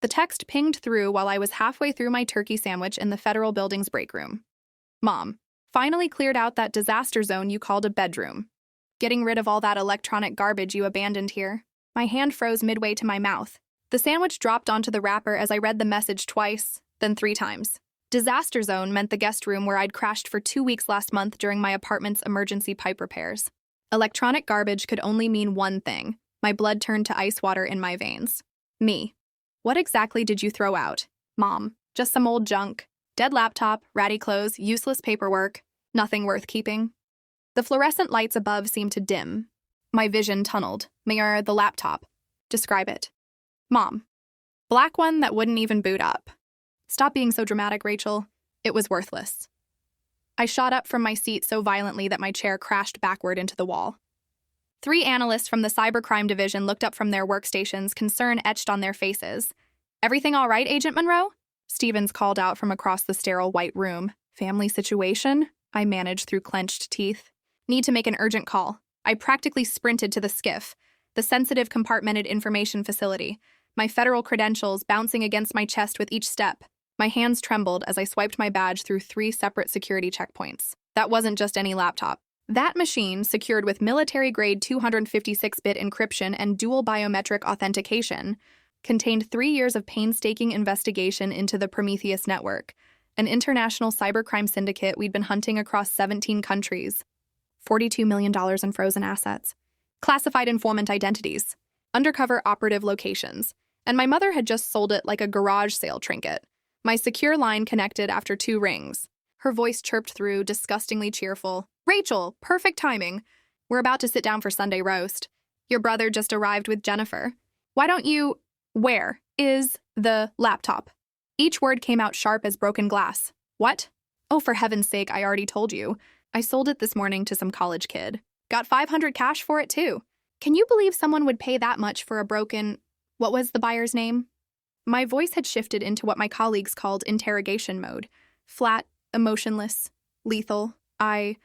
The text pinged through while I was halfway through my turkey sandwich in the federal building's break room. Mom, finally cleared out that disaster zone you called a bedroom. Getting rid of all that electronic garbage you abandoned here. My hand froze midway to my mouth. The sandwich dropped onto the wrapper as I read the message twice, then 3 times. Disaster zone meant the guest room where I'd crashed for 2 weeks last month during my apartment's emergency pipe repairs. Electronic garbage could only mean one thing. My blood turned to ice water in my veins. Me. What exactly did you throw out? Mom, just some old junk. Dead laptop, ratty clothes, useless paperwork. Nothing worth keeping. The fluorescent lights above seemed to dim. My vision tunneled. The laptop. Describe it. Mom. Black one that wouldn't even boot up. Stop being so dramatic, Rachel. It was worthless. I shot up from my seat so violently that my chair crashed backward into the wall. 3 analysts from the cybercrime division looked up from their workstations, concern etched on their faces. Everything all right, Agent Monroe? Stevens called out from across the sterile white room. Family situation? I managed through clenched teeth. Need to make an urgent call. I practically sprinted to the skiff, the sensitive compartmented information facility, my federal credentials bouncing against my chest with each step. My hands trembled as I swiped my badge through 3 separate security checkpoints. That wasn't just any laptop. That machine, secured with military-grade 256-bit encryption and dual biometric authentication, contained 3 years of painstaking investigation into the Prometheus network, an international cybercrime syndicate we'd been hunting across 17 countries. $42 million in frozen assets. Classified informant identities. Undercover operative locations. And my mother had just sold it like a garage sale trinket. My secure line connected after 2 rings. Her voice chirped through, disgustingly cheerful. Rachel, perfect timing. We're about to sit down for Sunday roast. Your brother just arrived with Jennifer. Why don't you... Where is the laptop? Each word came out sharp as broken glass. What? Oh, for heaven's sake, I already told you. I sold it this morning to some college kid. Got $500 cash for it, too. Can you believe someone would pay that much for a broken... What was the buyer's name? My voice had shifted into what my colleagues called interrogation mode. Flat, emotionless, lethal. I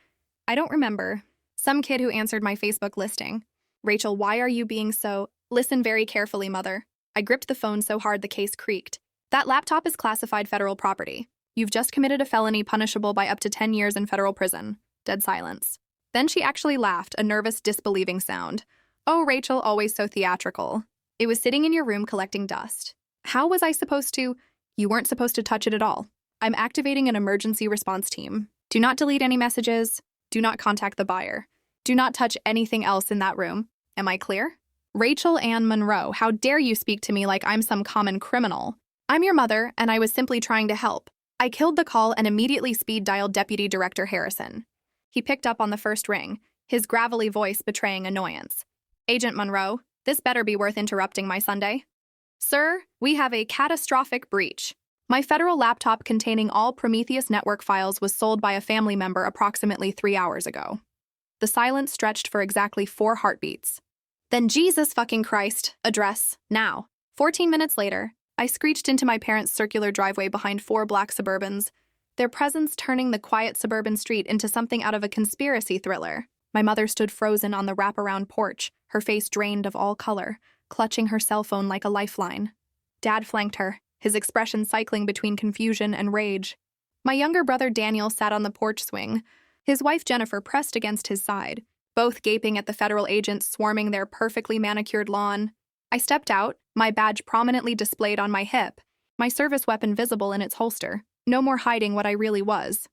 don't remember. Some kid who answered my Facebook listing. Rachel, why are you being so... Listen very carefully, Mother. I gripped the phone so hard the case creaked. That laptop is classified federal property. You've just committed a felony punishable by up to 10 years in federal prison. Dead silence. Then she actually laughed, a nervous, disbelieving sound. Oh, Rachel, always so theatrical. It was sitting in your room collecting dust. How was I supposed to? You weren't supposed to touch it at all. I'm activating an emergency response team. Do not delete any messages. Do not contact the buyer. Do not touch anything else in that room. Am I clear? Rachel Ann Monroe, how dare you speak to me like I'm some common criminal? I'm your mother, and I was simply trying to help. I killed the call and immediately speed-dialed Deputy Director Harrison. He picked up on the first ring, his gravelly voice betraying annoyance. Agent Monroe, this better be worth interrupting my Sunday. Sir, we have a catastrophic breach. My federal laptop containing all Prometheus network files was sold by a family member approximately 3 hours ago. The silence stretched for exactly 4 heartbeats. Then Jesus fucking Christ, address, now. 14 minutes later, I screeched into my parents' circular driveway behind 4 black Suburbans, their presence turning the quiet suburban street into something out of a conspiracy thriller. My mother stood frozen on the wraparound porch, her face drained of all color, clutching her cell phone like a lifeline. Dad flanked her, his expression cycling between confusion and rage. My younger brother Daniel sat on the porch swing, his wife Jennifer pressed against his side, both gaping at the federal agents swarming their perfectly manicured lawn. I stepped out, my badge prominently displayed on my hip, my service weapon visible in its holster, no more hiding what I really was.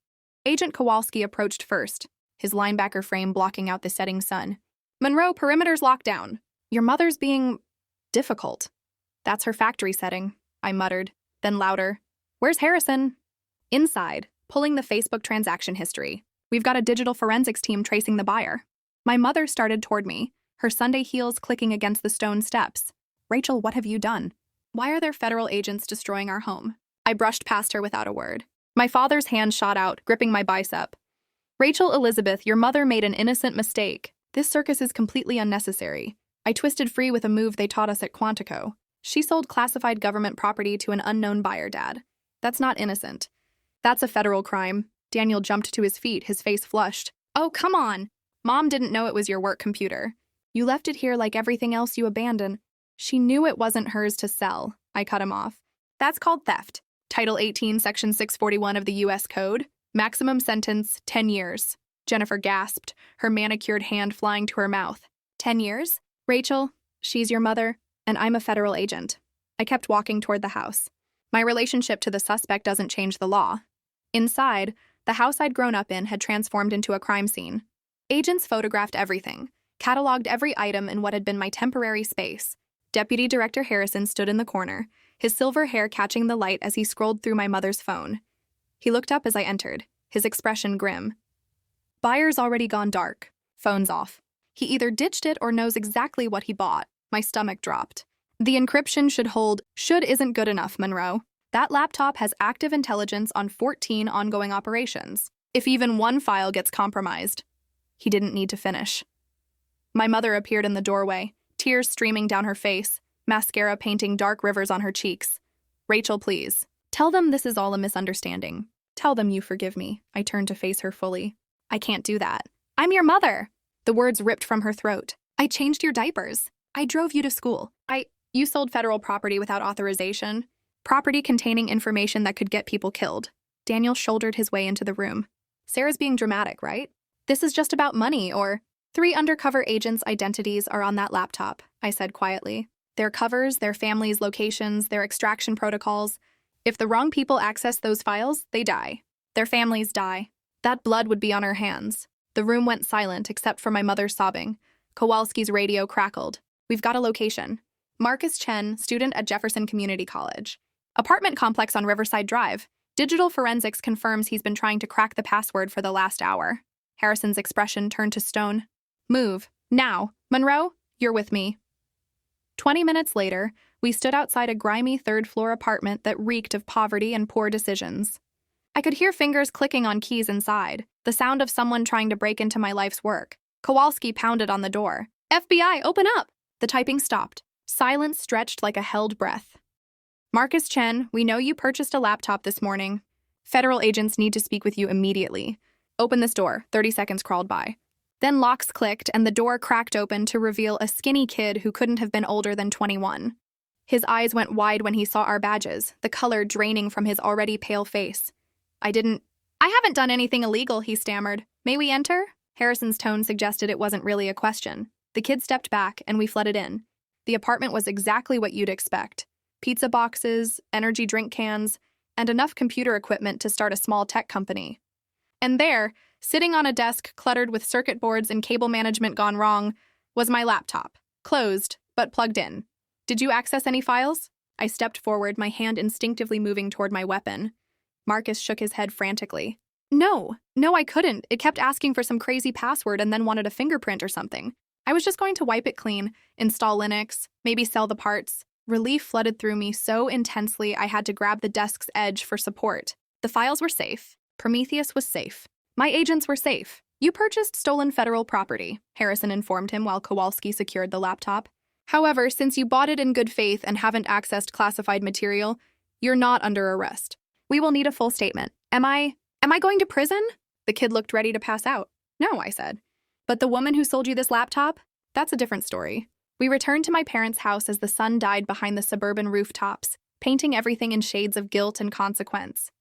Agent Kowalski approached first, his linebacker frame blocking out the setting sun. Monroe, perimeter's locked down. Your mother's being... difficult. That's her factory setting, I muttered, then louder. Where's Harrison? Inside, pulling the Facebook transaction history. We've got a digital forensics team tracing the buyer. My mother started toward me, her Sunday heels clicking against the stone steps. Rachel, what have you done? Why are there federal agents destroying our home? I brushed past her without a word. My father's hand shot out, gripping my bicep. Rachel Elizabeth, your mother made an innocent mistake. This circus is completely unnecessary. I twisted free with a move they taught us at Quantico. She sold classified government property to an unknown buyer, Dad. That's not innocent. That's a federal crime. Daniel jumped to his feet, his face flushed. Oh, come on! Mom didn't know it was your work computer. You left it here like everything else you abandoned. She knew it wasn't hers to sell. I cut him off. That's called theft. Title 18, Section 641 of the U.S. Code. Maximum sentence, 10 years. Jennifer gasped, her manicured hand flying to her mouth. 10 years? Rachel, she's your mother, and I'm a federal agent. I kept walking toward the house. My relationship to the suspect doesn't change the law. Inside, the house I'd grown up in had transformed into a crime scene. Agents photographed everything, cataloged every item in what had been my temporary space. Deputy Director Harrison stood in the corner, his silver hair catching the light as he scrolled through my mother's phone. He looked up as I entered, his expression grim. Buyer's already gone dark. Phone's off. He either ditched it or knows exactly what he bought. My stomach dropped. The encryption should isn't good enough, Monroe. That laptop has active intelligence on 14 ongoing operations. If even one file gets compromised. He didn't need to finish. My mother appeared in the doorway, tears streaming down her face, mascara painting dark rivers on her cheeks. Rachel, please. Tell them this is all a misunderstanding. Tell them you forgive me. I turned to face her fully. I can't do that. I'm your mother. The words ripped from her throat. I changed your diapers. I drove you to school. You sold federal property without authorization. Property containing information that could get people killed. Daniel shouldered his way into the room. Sarah's being dramatic, right? This is just about money, or 3 undercover agents' identities are on that laptop, I said quietly. Their covers, their families' locations, their extraction protocols. If the wrong people access those files, they die. Their families die. That blood would be on our hands. The room went silent except for my mother sobbing. Kowalski's radio crackled. We've got a location. Marcus Chen, student at Jefferson Community College. Apartment complex on Riverside Drive. Digital forensics confirms he's been trying to crack the password for the last hour. Harrison's expression turned to stone. Move. Now. Monroe, you're with me. 20 minutes later, we stood outside a grimy third-floor apartment that reeked of poverty and poor decisions. I could hear fingers clicking on keys inside, the sound of someone trying to break into my life's work. Kowalski pounded on the door. FBI, open up! The typing stopped. Silence stretched like a held breath. Marcus Chen, we know you purchased a laptop this morning. Federal agents need to speak with you immediately. Open this door. 30 seconds crawled by. Then locks clicked and the door cracked open to reveal a skinny kid who couldn't have been older than 21. His eyes went wide when he saw our badges, the color draining from his already pale face. I haven't done anything illegal, he stammered. May we enter? Harrison's tone suggested it wasn't really a question. The kid stepped back and we flooded in. The apartment was exactly what you'd expect. Pizza boxes, energy drink cans, and enough computer equipment to start a small tech company. And there, sitting on a desk cluttered with circuit boards and cable management gone wrong, was my laptop, closed, but plugged in. Did you access any files? I stepped forward, my hand instinctively moving toward my weapon. Marcus shook his head frantically. No, I couldn't. It kept asking for some crazy password and then wanted a fingerprint or something. I was just going to wipe it clean, install Linux, maybe sell the parts. Relief flooded through me so intensely I had to grab the desk's edge for support. The files were safe. Prometheus was safe. My agents were safe. You purchased stolen federal property, Harrison informed him while Kowalski secured the laptop. However, since you bought it in good faith and haven't accessed classified material, you're not under arrest. We will need a full statement. Am I going to prison? The kid looked ready to pass out. No, I said. But the woman who sold you this laptop? That's a different story. We returned to my parents' house as the sun died behind the suburban rooftops, painting everything in shades of guilt and consequence.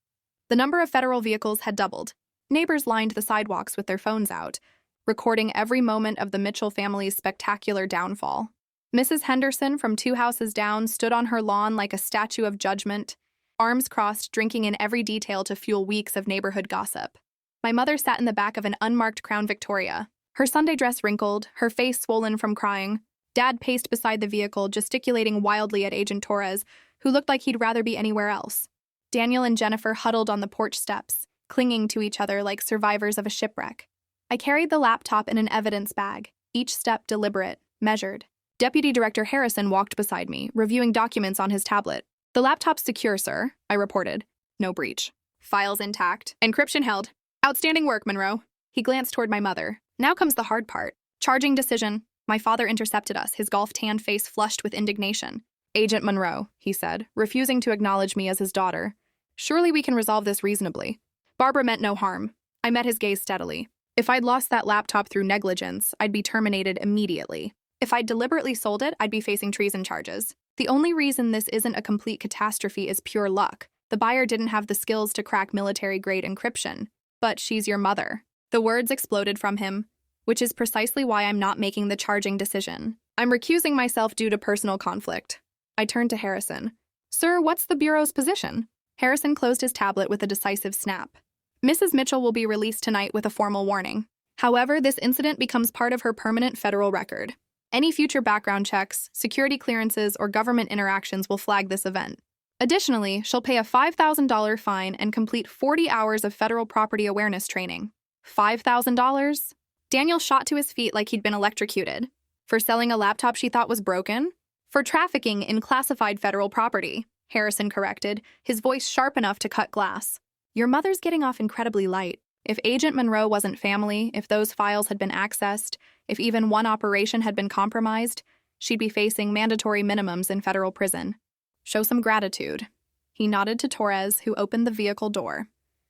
The number of federal vehicles had doubled. Neighbors lined the sidewalks with their phones out, recording every moment of the Mitchell family's spectacular downfall. Mrs. Henderson from 2 houses down stood on her lawn like a statue of judgment, arms crossed, drinking in every detail to fuel weeks of neighborhood gossip. My mother sat in the back of an unmarked Crown Victoria, her Sunday dress wrinkled, her face swollen from crying. Dad paced beside the vehicle, gesticulating wildly at Agent Torres, who looked like he'd rather be anywhere else. Daniel and Jennifer huddled on the porch steps, clinging to each other like survivors of a shipwreck. I carried the laptop in an evidence bag, each step deliberate, measured. Deputy Director Harrison walked beside me, reviewing documents on his tablet. The laptop's secure, sir, I reported. No breach. Files intact. Encryption held. Outstanding work, Monroe. He glanced toward my mother. Now comes the hard part. Charging decision. My father intercepted us, his golf-tanned face flushed with indignation. Agent Monroe, he said, refusing to acknowledge me as his daughter. Surely we can resolve this reasonably. Barbara meant no harm. I met his gaze steadily. If I'd lost that laptop through negligence, I'd be terminated immediately. If I'd deliberately sold it, I'd be facing treason charges. The only reason this isn't a complete catastrophe is pure luck. The buyer didn't have the skills to crack military-grade encryption. But she's your mother. The words exploded from him, which is precisely why I'm not making the charging decision. I'm recusing myself due to personal conflict. I turned to Harrison. Sir, what's the Bureau's position? Harrison closed his tablet with a decisive snap. Mrs. Mitchell will be released tonight with a formal warning. However, this incident becomes part of her permanent federal record. Any future background checks, security clearances, or government interactions will flag this event. Additionally, she'll pay a $5,000 fine and complete 40 hours of federal property awareness training. $5,000? Daniel shot to his feet like he'd been electrocuted. For selling a laptop she thought was broken? For trafficking in classified federal property, Harrison corrected, his voice sharp enough to cut glass. Your mother's getting off incredibly light. If Agent Monroe wasn't family, if those files had been accessed, if even one operation had been compromised, she'd be facing mandatory minimums in federal prison. Show some gratitude. He nodded to Torres, who opened the vehicle door.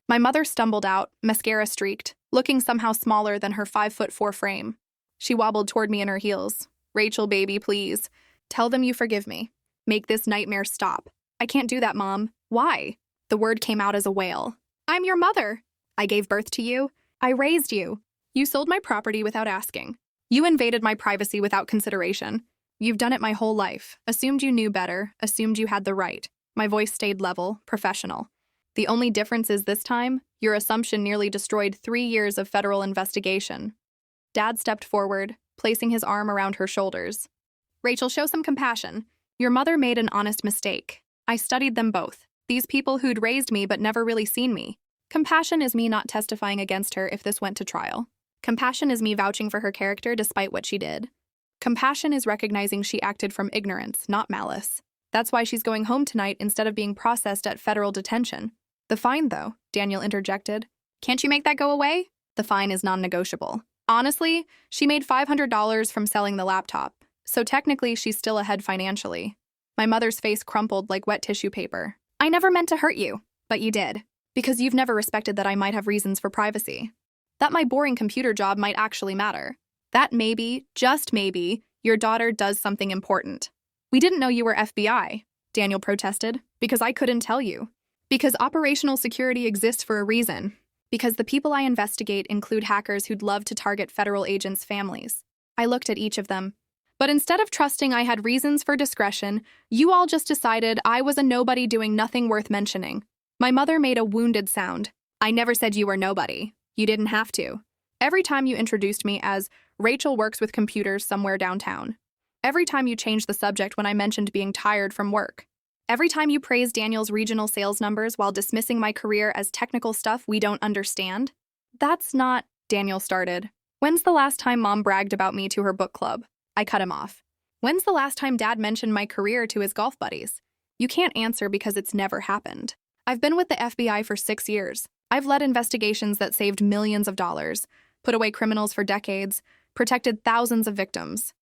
My mother stumbled out, mascara streaked, looking somehow smaller than her 5'4" frame. She wobbled toward me in her heels. Rachel, baby, please. Tell them you forgive me. Make this nightmare stop. I can't do that, Mom. Why? The word came out as a wail. I'm your mother. I gave birth to you. I raised you. You sold my property without asking. You invaded my privacy without consideration. You've done it my whole life. Assumed you knew better. Assumed you had the right. My voice stayed level, professional. The only difference is this time, your assumption nearly destroyed 3 years of federal investigation. Dad stepped forward, placing his arm around her shoulders. Rachel, show some compassion. Your mother made an honest mistake. I studied them both. These people who'd raised me but never really seen me. Compassion is me not testifying against her if this went to trial. Compassion is me vouching for her character despite what she did. Compassion is recognizing she acted from ignorance, not malice. That's why she's going home tonight instead of being processed at federal detention. The fine, though, Daniel interjected. Can't you make that go away? The fine is non-negotiable. Honestly, she made $500 from selling the laptop, so technically she's still ahead financially. My mother's face crumpled like wet tissue paper. I never meant to hurt you, but you did. Because you've never respected that I might have reasons for privacy. That my boring computer job might actually matter. That maybe, just maybe, your daughter does something important. We didn't know you were FBI, Daniel protested, because I couldn't tell you. Because operational security exists for a reason. Because the people I investigate include hackers who'd love to target federal agents' families. I looked at each of them. But instead of trusting I had reasons for discretion, you all just decided I was a nobody doing nothing worth mentioning. My mother made a wounded sound. I never said you were nobody. You didn't have to. Every time you introduced me as Rachel works with computers somewhere downtown. Every time you changed the subject when I mentioned being tired from work. Every time you praised Daniel's regional sales numbers while dismissing my career as technical stuff we don't understand. That's not, Daniel started. When's the last time Mom bragged about me to her book club? I cut him off. When's the last time Dad mentioned my career to his golf buddies? You can't answer because it's never happened. I've been with the FBI for 6 years. I've led investigations that saved millions of dollars, put away criminals for decades, protected thousands of victims.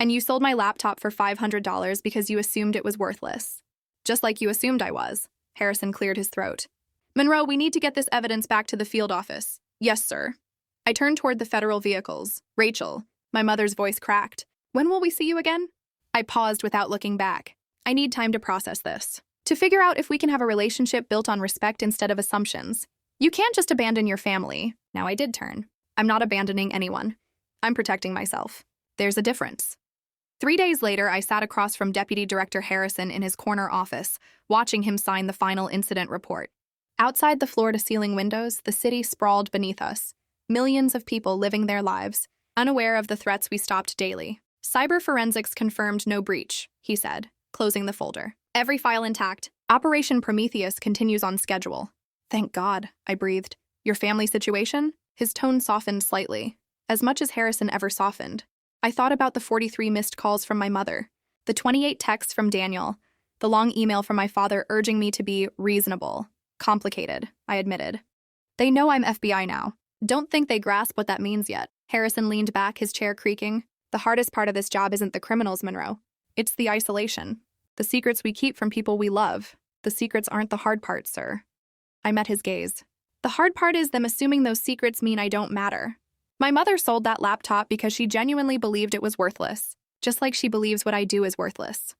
And you sold my laptop for $500 because you assumed it was worthless. Just like you assumed I was. Harrison cleared his throat. Monroe, we need to get this evidence back to the field office. Yes, sir. I turned toward the federal vehicles. Rachel. My mother's voice cracked. When will we see you again? I paused without looking back. I need time to process this. To figure out if we can have a relationship built on respect instead of assumptions. You can't just abandon your family. Now I did turn. I'm not abandoning anyone. I'm protecting myself. There's a difference. 3 days later, I sat across from Deputy Director Harrison in his corner office, watching him sign the final incident report. Outside the floor-to-ceiling windows, the city sprawled beneath us. Millions of people living their lives, unaware of the threats we stopped daily. Cyber forensics confirmed no breach, he said, closing the folder. Every file intact. Operation Prometheus continues on schedule. Thank God, I breathed. Your family situation? His tone softened slightly, as much as Harrison ever softened. I thought about the 43 missed calls from my mother, the 28 texts from Daniel, the long email from my father urging me to be reasonable. Complicated, I admitted. They know I'm FBI now. Don't think they grasp what that means yet. Harrison leaned back, his chair creaking. The hardest part of this job isn't the criminals, Monroe. It's the isolation. The secrets we keep from people we love. The secrets aren't the hard part, sir. I met his gaze. The hard part is them assuming those secrets mean I don't matter. My mother sold that laptop because she genuinely believed it was worthless, just like she believes what I do is worthless.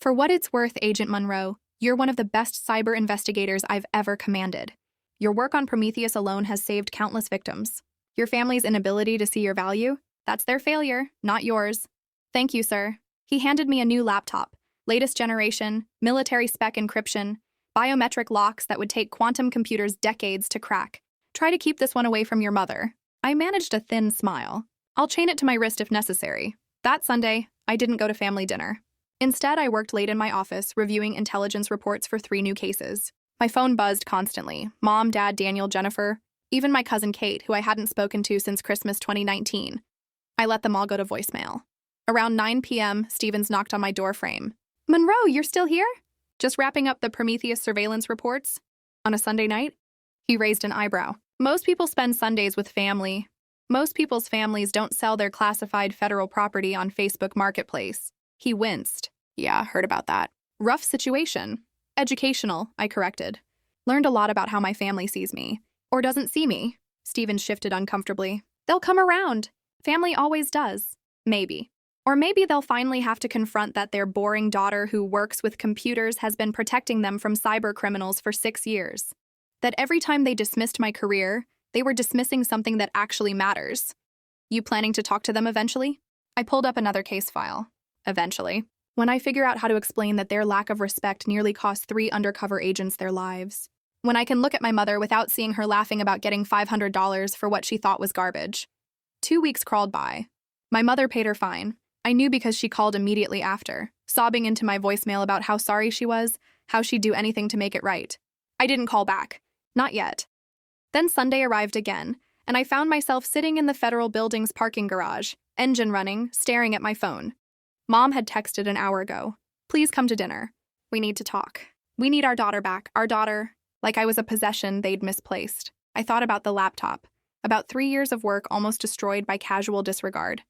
For what it's worth, Agent Monroe, you're one of the best cyber investigators I've ever commanded. Your work on Prometheus alone has saved countless victims. Your family's inability to see your value? That's their failure, not yours. Thank you, sir. He handed me a new laptop, latest generation, military spec encryption, biometric locks that would take quantum computers decades to crack. Try to keep this one away from your mother. I managed a thin smile. I'll chain it to my wrist if necessary. That Sunday, I didn't go to family dinner. Instead, I worked late in my office reviewing intelligence reports for 3 new cases. My phone buzzed constantly. Mom, Dad, Daniel, Jennifer, even my cousin Kate, who I hadn't spoken to since Christmas 2019. I let them all go to voicemail. Around 9 p.m., Stevens knocked on my door frame. Monroe, you're still here? Just wrapping up the Prometheus surveillance reports? On a Sunday night? He raised an eyebrow. Most people spend Sundays with family. Most people's families don't sell their classified federal property on Facebook Marketplace. He winced. Yeah, heard about that. Rough situation. Educational, I corrected. Learned a lot about how my family sees me. Or doesn't see me. Stevens shifted uncomfortably. They'll come around. Family always does. Maybe. Or maybe they'll finally have to confront that their boring daughter who works with computers has been protecting them from cyber criminals for 6 years. That every time they dismissed my career, they were dismissing something that actually matters. You planning to talk to them eventually? I pulled up another case file. Eventually. When I figure out how to explain that their lack of respect nearly cost 3 undercover agents their lives. When I can look at my mother without seeing her laughing about getting $500 for what she thought was garbage. 2 weeks crawled by. My mother paid her fine. I knew because she called immediately after, sobbing into my voicemail about how sorry she was, how she'd do anything to make it right. I didn't call back. Not yet. Then Sunday arrived again, and I found myself sitting in the federal building's parking garage, engine running, staring at my phone. Mom had texted an hour ago. Please come to dinner. We need to talk. We need our daughter back. Our daughter. Like I was a possession they'd misplaced. I thought about the laptop. About 3 years of work almost destroyed by casual disregard.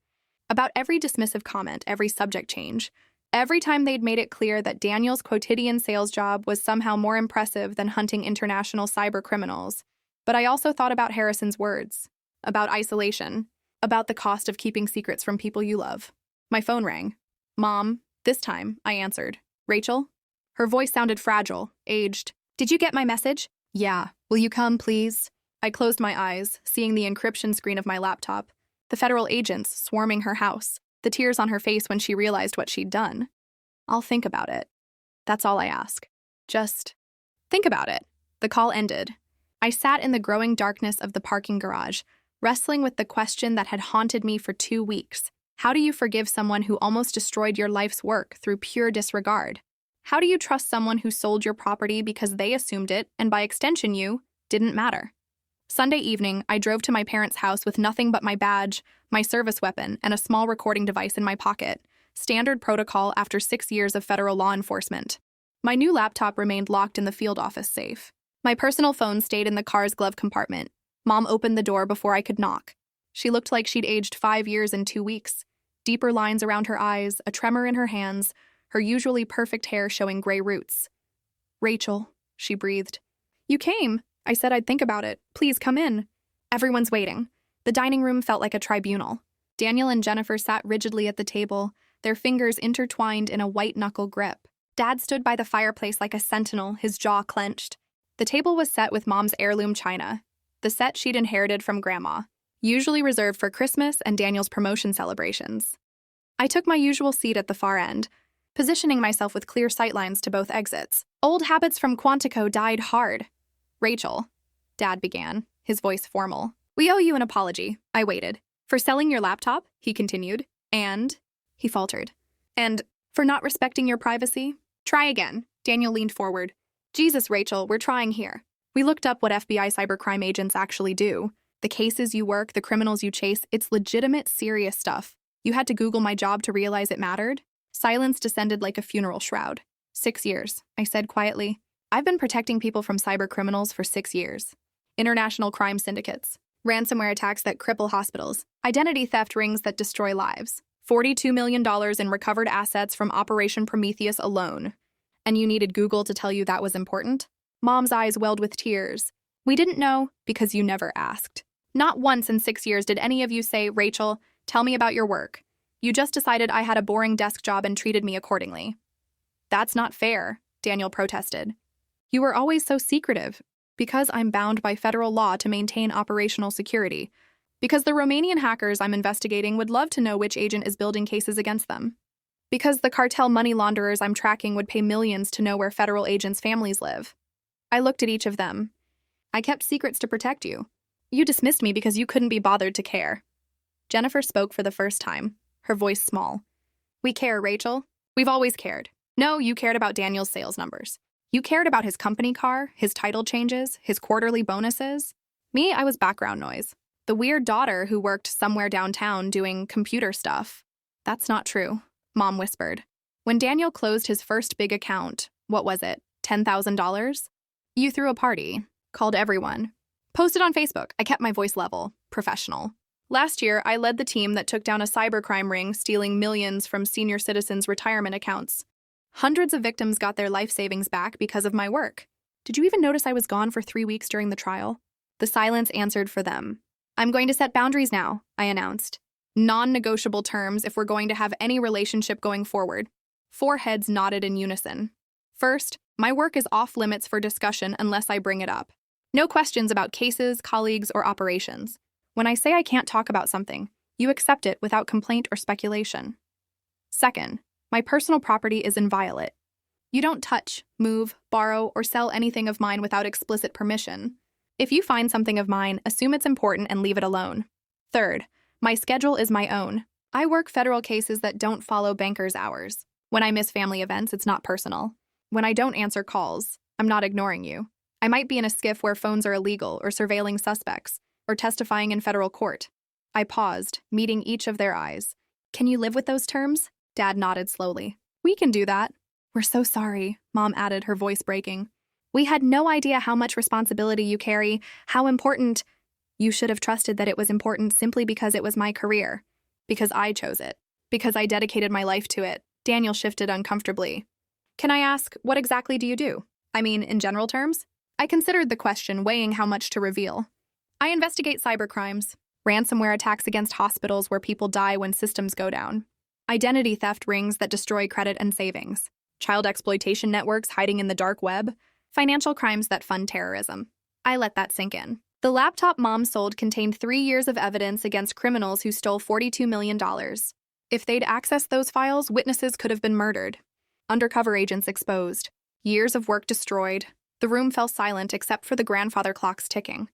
About every dismissive comment, every subject change. Every time they'd made it clear that Daniel's quotidian sales job was somehow more impressive than hunting international cyber criminals. But I also thought about Harrison's words. About isolation. About the cost of keeping secrets from people you love. My phone rang. Mom. This time, I answered. Rachel? Her voice sounded fragile, aged. Did you get my message? Yeah. Will you come, please? I closed my eyes, seeing the encryption screen of my laptop. The federal agents swarming her house. The tears on her face when she realized what she'd done. I'll think about it. That's all I ask. Just think about it. The call ended. I sat in the growing darkness of the parking garage, wrestling with the question that had haunted me for 2 weeks. How do you forgive someone who almost destroyed your life's work through pure disregard? How do you trust someone who sold your property because they assumed it, and by extension you, didn't matter? Sunday evening, I drove to my parents' house with nothing but my badge, my service weapon, and a small recording device in my pocket. Standard protocol after 6 years of federal law enforcement. My new laptop remained locked in the field office safe. My personal phone stayed in the car's glove compartment. Mom opened the door before I could knock. She looked like she'd aged 5 years in 2 weeks. Deeper lines around her eyes, a tremor in her hands, her usually perfect hair showing gray roots. Rachel, she breathed. You came. I said I'd think about it. Please come in. Everyone's waiting. The dining room felt like a tribunal. Daniel and Jennifer sat rigidly at the table, their fingers intertwined in a white-knuckle grip. Dad stood by the fireplace like a sentinel, his jaw clenched. The table was set with Mom's heirloom china, the set she'd inherited from Grandma, usually reserved for Christmas and Daniel's promotion celebrations. I took my usual seat at the far end, positioning myself with clear sightlines to both exits. Old habits from Quantico died hard. Rachel, Dad began, his voice formal. We owe you an apology. I waited. For selling your laptop, he continued. And, he faltered. And, for not respecting your privacy? Try again. Daniel leaned forward. Jesus, Rachel, we're trying here. We looked up what FBI cybercrime agents actually do. The cases you work, the criminals you chase, it's legitimate, serious stuff. You had to Google my job to realize it mattered? Silence descended like a funeral shroud. 6 years, I said quietly. I've been protecting people from cyber criminals for 6 years. International crime syndicates, ransomware attacks that cripple hospitals, identity theft rings that destroy lives, $42 million in recovered assets from Operation Prometheus alone. And you needed Google to tell you that was important? Mom's eyes welled with tears. We didn't know because you never asked. Not once in 6 years did any of you say, Rachel, tell me about your work. You just decided I had a boring desk job and treated me accordingly. That's not fair, Daniel protested. You were always so secretive. Because I'm bound by federal law to maintain operational security. Because the Romanian hackers I'm investigating would love to know which agent is building cases against them. Because the cartel money launderers I'm tracking would pay millions to know where federal agents' families live. I looked at each of them. I kept secrets to protect you. You dismissed me because you couldn't be bothered to care. Jennifer spoke for the first time, her voice small. We care, Rachel. We've always cared. No, you cared about Daniel's sales numbers. You cared about his company car, his title changes, his quarterly bonuses. Me, I was background noise. The weird daughter who worked somewhere downtown doing computer stuff. That's not true, Mom whispered. When Daniel closed his first big account, what was it, $10,000? You threw a party, called everyone. Posted on Facebook. I kept my voice level, professional. Last year, I led the team that took down a cybercrime ring stealing millions from senior citizens' retirement accounts. Hundreds of victims got their life savings back because of my work. Did you even notice I was gone for 3 weeks during the trial? The silence answered for them. I'm going to set boundaries now, I announced. Non-negotiable terms if we're going to have any relationship going forward. 4 heads nodded in unison. First, my work is off limits for discussion unless I bring it up. No questions about cases, colleagues, or operations. When I say I can't talk about something, you accept it without complaint or speculation. Second, my personal property is inviolate. You don't touch, move, borrow, or sell anything of mine without explicit permission. If you find something of mine, assume it's important and leave it alone. Third, my schedule is my own. I work federal cases that don't follow bankers' hours. When I miss family events, it's not personal. When I don't answer calls, I'm not ignoring you. I might be in a skiff where phones are illegal or surveilling suspects or testifying in federal court. I paused, meeting each of their eyes. Can you live with those terms? Dad nodded slowly. We can do that. We're so sorry, Mom added, her voice breaking. We had no idea how much responsibility you carry, how important. You should have trusted that it was important simply because it was my career. Because I chose it. Because I dedicated my life to it. Daniel shifted uncomfortably. Can I ask, what exactly do you do? I mean, in general terms? I considered the question, weighing how much to reveal. I investigate cybercrimes, ransomware attacks against hospitals where people die when systems go down. Identity theft rings that destroy credit and savings, child exploitation networks hiding in the dark web, financial crimes that fund terrorism. I let that sink in. The laptop Mom sold contained 3 years of evidence against criminals who stole $42 million. If they'd accessed those files, witnesses could have been murdered. Undercover agents exposed. Years of work destroyed. The room fell silent except for the grandfather clocks ticking.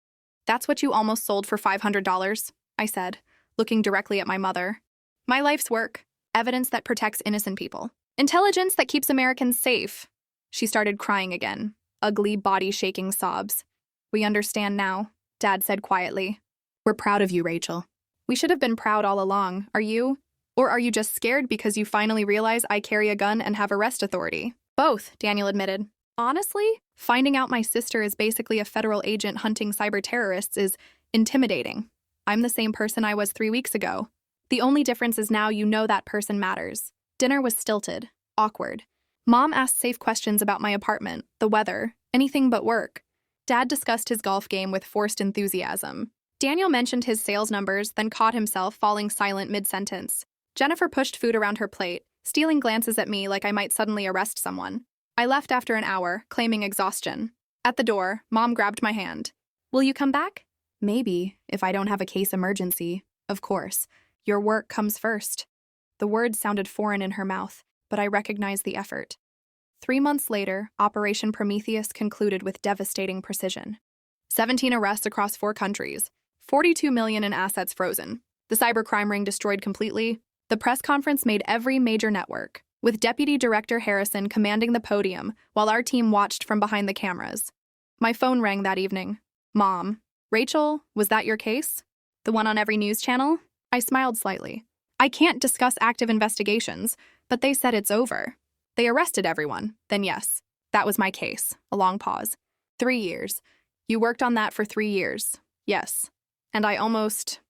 That's what you almost sold for $500, I said, looking directly at my mother. My life's work. Evidence that protects innocent people. Intelligence that keeps Americans safe. She started crying again, ugly, body-shaking sobs. We understand now, Dad said quietly. We're proud of you, Rachel. We should have been proud all along, are you? Or are you just scared because you finally realize I carry a gun and have arrest authority? Both, Daniel admitted. Honestly, finding out my sister is basically a federal agent hunting cyber terrorists is intimidating. I'm the same person I was 3 weeks ago. The only difference is now you know that person matters. Dinner was stilted, awkward. Mom asked safe questions about my apartment, the weather, anything but work. Dad discussed his golf game with forced enthusiasm. Daniel mentioned his sales numbers, then caught himself falling silent mid-sentence. Jennifer pushed food around her plate, stealing glances at me like I might suddenly arrest someone. I left after an hour, claiming exhaustion. At the door, Mom grabbed my hand. Will you come back? Maybe, if I don't have a case emergency. Of course. Your work comes first. The words sounded foreign in her mouth, but I recognized the effort. 3 months later, Operation Prometheus concluded with devastating precision. 17 arrests across 4 countries, $42 million in assets frozen. The cybercrime ring destroyed completely. The press conference made every major network, with Deputy Director Harrison commanding the podium while our team watched from behind the cameras. My phone rang that evening. Mom, Rachel, was that your case? The one on every news channel? I smiled slightly. I can't discuss active investigations, but they said it's over. They arrested everyone. Then yes, that was my case. A long pause. 3 years. You worked on that for 3 years. Yes. And I almost...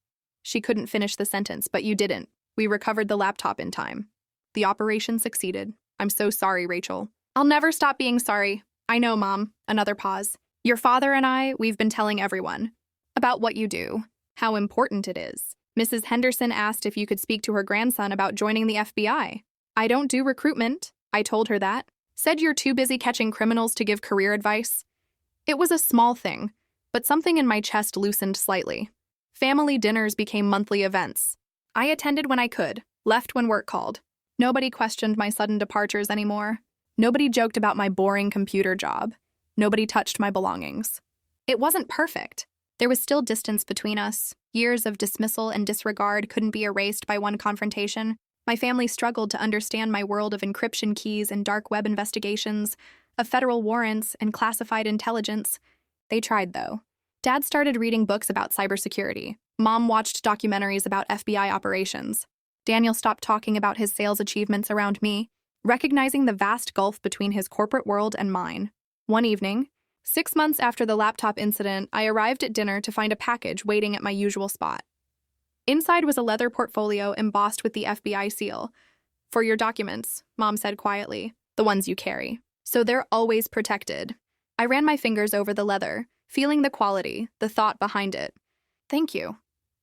She couldn't finish the sentence, but you didn't. We recovered the laptop in time. The operation succeeded. I'm so sorry, Rachel. I'll never stop being sorry. I know, Mom. Another pause. Your father and we've been telling everyone about what you do, how important it is. Mrs. Henderson asked if you could speak to her grandson about joining the FBI. I don't do recruitment. I told her that. Said you're too busy catching criminals to give career advice. It was a small thing, but something in my chest loosened slightly. Family dinners became monthly events. I attended when I could, left when work called. Nobody questioned my sudden departures anymore. Nobody joked about my boring computer job. Nobody touched my belongings. It wasn't perfect. There was still distance between us. Years of dismissal and disregard couldn't be erased by one confrontation. My family struggled to understand my world of encryption keys and dark web investigations, of federal warrants and classified intelligence. They tried, though. Dad started reading books about cybersecurity. Mom watched documentaries about FBI operations. Daniel stopped talking about his sales achievements around me, recognizing the vast gulf between his corporate world and mine. One evening, 6 months after the laptop incident, I arrived at dinner to find a package waiting at my usual spot. Inside was a leather portfolio embossed with the FBI seal. "For your documents," Mom said quietly, "the ones you carry. So they're always protected." I ran my fingers over the leather, feeling the quality, the thought behind it. "Thank you.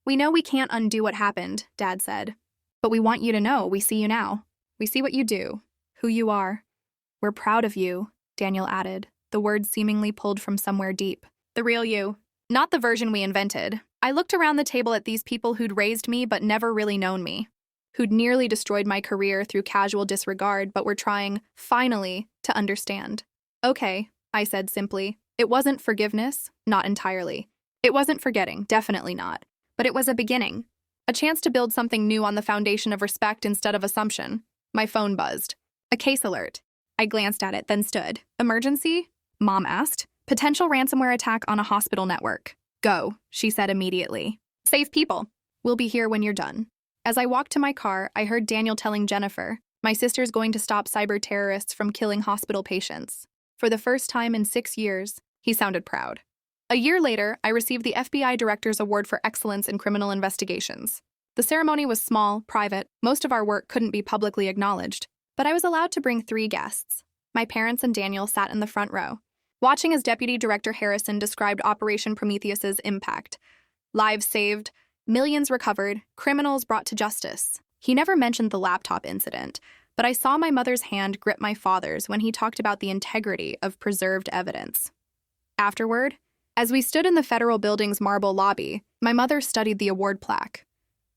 We know we can't undo what happened," Dad said. "But we want you to know we see you now. We see what you do, who you are. We're proud of you," Daniel added, the words seemingly pulled from somewhere deep. "The real you. Not the version we invented." I looked around the table at these people who'd raised me but never really known me, who'd nearly destroyed my career through casual disregard but were trying, finally, to understand. "Okay," I said simply. It wasn't forgiveness, not entirely. It wasn't forgetting, definitely not. But it was a beginning. A chance to build something new on the foundation of respect instead of assumption. My phone buzzed. A case alert. I glanced at it, then stood. "Emergency?" Mom asked. "Potential ransomware attack on a hospital network." "Go," she said immediately. "Save people. We'll be here when you're done." As I walked to my car, I heard Daniel telling Jennifer, "My sister's going to stop cyber terrorists from killing hospital patients." For the first time in 6 years, he sounded proud. A year later, I received the FBI Director's Award for Excellence in Criminal Investigations. The ceremony was small, private. Most of our work couldn't be publicly acknowledged, but I was allowed to bring 3 guests. My parents and Daniel sat in the front row, watching as Deputy Director Harrison described Operation Prometheus's impact. Lives saved, millions recovered, criminals brought to justice. He never mentioned the laptop incident, but I saw my mother's hand grip my father's when he talked about the integrity of preserved evidence. Afterward, as we stood in the federal building's marble lobby, my mother studied the award plaque.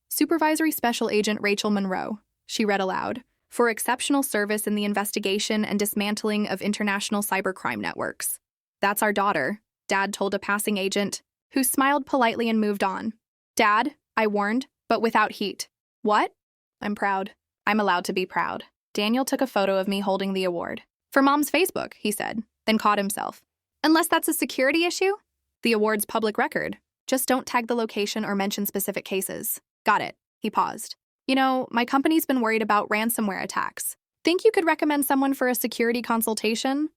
"Supervisory Special Agent Rachel Monroe," she read aloud, "for exceptional service in the investigation and dismantling of international cybercrime networks." "That's our daughter," Dad told a passing agent, who smiled politely and moved on. "Dad," I warned, but without heat. "What?" "I'm proud. I'm allowed to be proud." Daniel took a photo of me holding the award. "For Mom's Facebook," he said, then caught himself. "Unless that's a security issue?" "The award's public record. Just don't tag the location or mention specific cases." "Got it." He paused. "You know, my company's been worried about ransomware attacks. Think you could recommend someone for a security consultation?"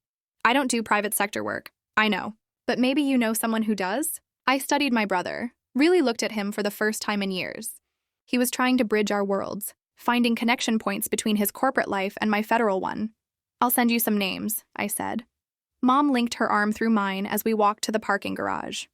"I don't do private sector work." "I know. But maybe you know someone who does?" I studied my brother, really looked at him for the first time in years. He was trying to bridge our worlds, finding connection points between his corporate life and my federal one. "I'll send you some names," I said. Mom linked her arm through mine as we walked to the parking garage.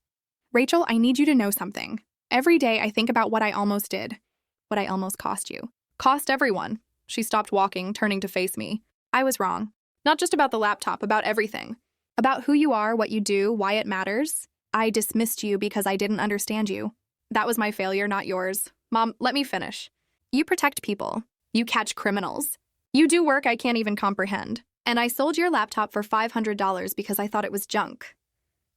"Rachel, I need you to know something. Every day I think about what I almost did. What I almost cost you. Cost everyone." She stopped walking, turning to face me. "I was wrong. Not just about the laptop, about everything. About who you are, what you do, why it matters. I dismissed you because I didn't understand you. That was my failure, not yours. Mom, let me finish. You protect people. You catch criminals. You do work I can't even comprehend. And I sold your laptop for $500 because I thought it was junk."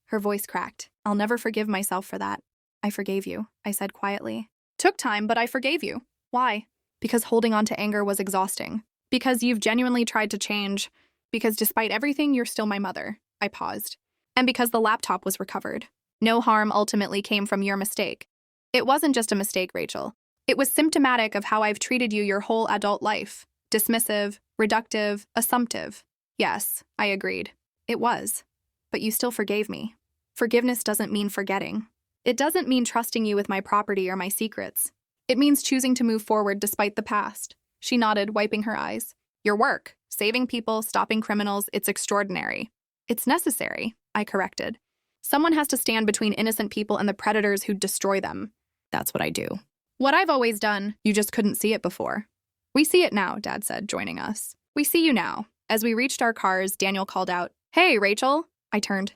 Her voice cracked. "I'll never forgive myself for that." "I forgave you," I said quietly. "Took time, but I forgave you. Why?" "Because holding on to anger was exhausting. Because you've genuinely tried to change. Because despite everything, you're still my mother." I paused. "And because the laptop was recovered. No harm ultimately came from your mistake." "It wasn't just a mistake, Rachel. It was symptomatic of how I've treated you your whole adult life. Dismissive, reductive, assumptive." "Yes," I agreed. "It was. But you still forgave me. Forgiveness doesn't mean forgetting. It doesn't mean trusting you with my property or my secrets. It means choosing to move forward despite the past." She nodded, wiping her eyes. "Your work, saving people, stopping criminals, it's extraordinary." "It's necessary," I corrected. "Someone has to stand between innocent people and the predators who destroy them." "That's what I do." "What I've always done, you just couldn't see it before." "We see it now," Dad said, joining us. "We see you now. As we reached our cars, Daniel called out, "Hey, Rachel." I turned.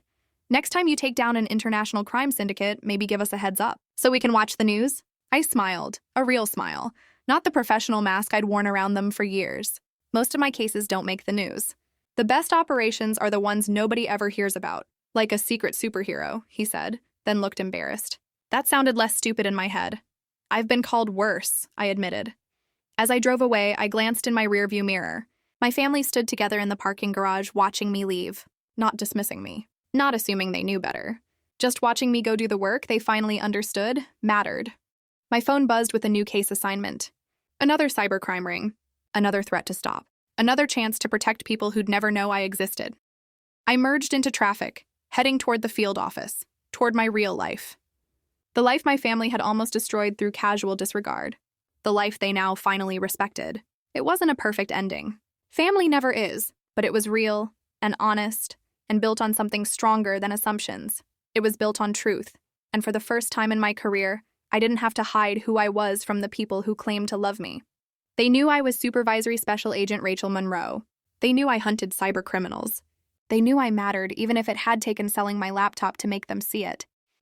"Next time you take down an international crime syndicate, maybe give us a heads up, so we can watch the news?" I smiled, a real smile, not the professional mask I'd worn around them for years. Most of my cases don't make the news. The best operations are the ones nobody ever hears about, like a secret superhero, he said, then looked embarrassed. That sounded less stupid in my head. I've been called worse, I admitted. As I drove away, I glanced in my rearview mirror. My family stood together in the parking garage watching me leave, not dismissing me, not assuming they knew better. Just watching me go do the work they finally understood mattered. My phone buzzed with a new case assignment. Another cybercrime ring. Another threat to stop. Another chance to protect people who'd never know I existed. I merged into traffic, heading toward the field office, toward my real life. The life my family had almost destroyed through casual disregard. The life they now finally respected. It wasn't a perfect ending. Family never is, but it was real and honest and built on something stronger than assumptions. It was built on truth, and for the first time in my career, I didn't have to hide who I was from the people who claimed to love me. They knew I was Supervisory Special Agent Rachel Monroe. They knew I hunted cyber criminals. They knew I mattered even if it had taken selling my laptop to make them see it.